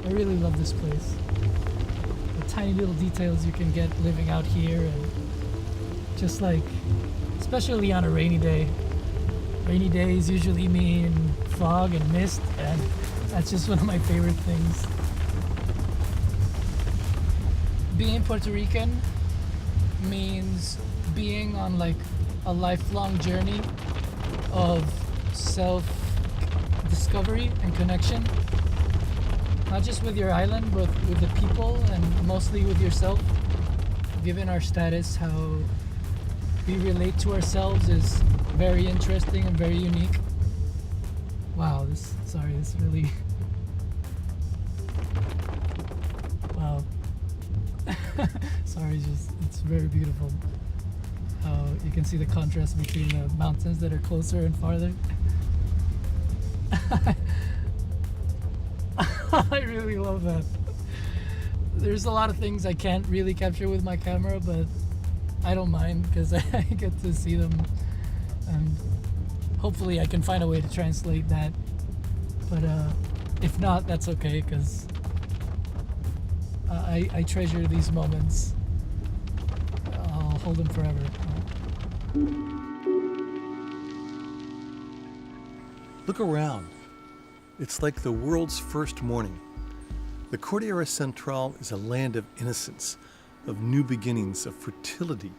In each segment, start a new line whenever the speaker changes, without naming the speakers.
I really love this place. The tiny little details you can get living out here, and just like, especially on a rainy day. Rainy days usually mean fog and mist, and that's just one of my favorite things. Being Puerto Rican means being on like a lifelong journey of self-discovery and connection. Not just with your island, but with the people and mostly with yourself. Given our status, how we relate to ourselves is very interesting and very unique. Wow, this really... Wow. Sorry, it's very beautiful. How you can see the contrast between the mountains that are closer and farther. I really love that. There's a lot of things I can't really capture with my camera, but I don't mind because I get to see them, and hopefully I can find a way to translate that. But if not, that's okay, because I treasure these moments. I'll hold them forever.
Look around. It's like the world's first morning. The Cordillera Central is a land of innocence, of new beginnings, of fertility,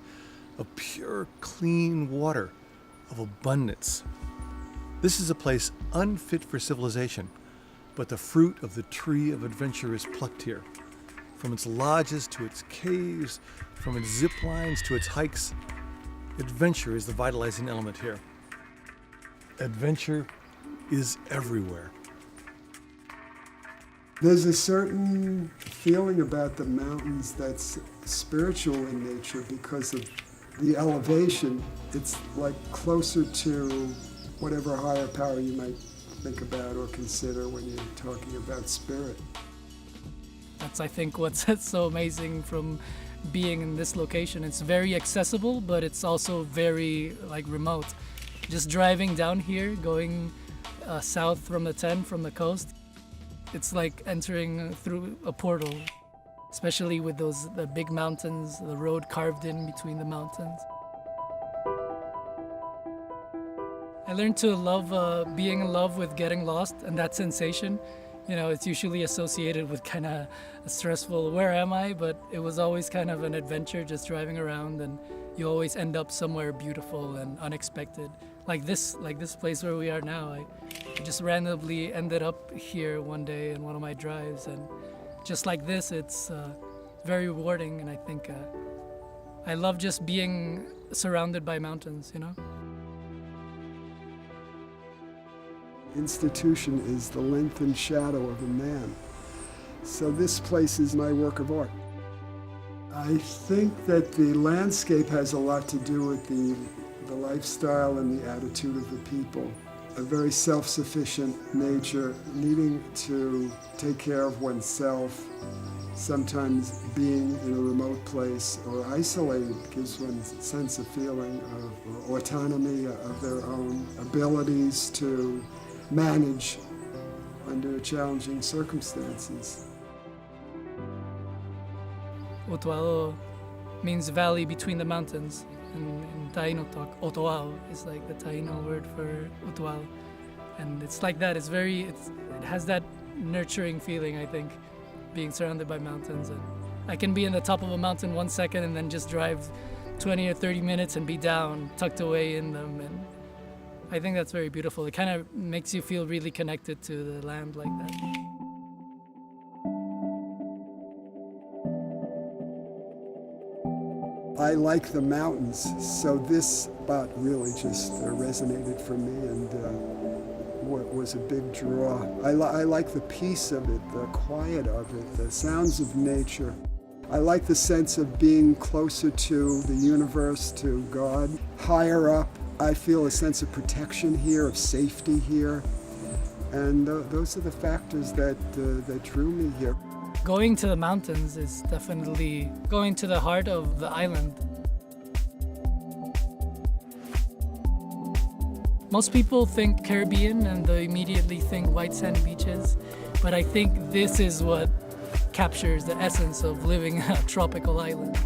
of pure, clean water, of abundance. This is a place unfit for civilization, but the fruit of the tree of adventure is plucked here. From its lodges to its caves, from its zip lines to its hikes, adventure is the vitalizing element here. Adventure is everywhere.
There's a certain feeling about the mountains that's spiritual in nature because of the elevation. It's like closer to whatever higher power you might think about or consider when you're talking about spirit.
That's, I think, what's so amazing from being in this location. It's very accessible, but it's also very like remote. Just driving down here, going south from the 10 from the coast, it's like entering through a portal, especially with the big mountains, the road carved in between the mountains. I learned to love being in love with getting lost and that sensation. You know, it's usually associated with kind of a stressful, where am I? But it was always kind of an adventure, just driving around, and you always end up somewhere beautiful and unexpected. Like this place where we are now. I just randomly ended up here one day in one of my drives, and just like this, it's very rewarding, and I think I love just being surrounded by mountains, you know?
Institution is the lengthened shadow of a man. So this place is my work of art. I think that the landscape has a lot to do with the lifestyle and the attitude of the people. A very self-sufficient nature, needing to take care of oneself, sometimes being in a remote place or isolated gives one a sense of feeling of autonomy, of their own abilities to manage under challenging circumstances.
Otoao means valley between the mountains. In Taino talk, Otoao is like the Taino word for Otoao. And it's like that, it has that nurturing feeling, I think, being surrounded by mountains. And I can be in the top of a mountain 1 second and then just drive 20 or 30 minutes and be down, tucked away in them. And I think that's very beautiful. It kind of makes you feel really connected to the land like that.
I like the mountains, so this spot really just resonated for me and was a big draw. I like the peace of it, the quiet of it, the sounds of nature. I like the sense of being closer to the universe, to God, higher up. I feel a sense of protection here, of safety here, and those are the factors that drew me here.
Going to the mountains is definitely going to the heart of the island. Most people think Caribbean and they immediately think white sand beaches, But I think this is what captures the essence of living on a tropical island.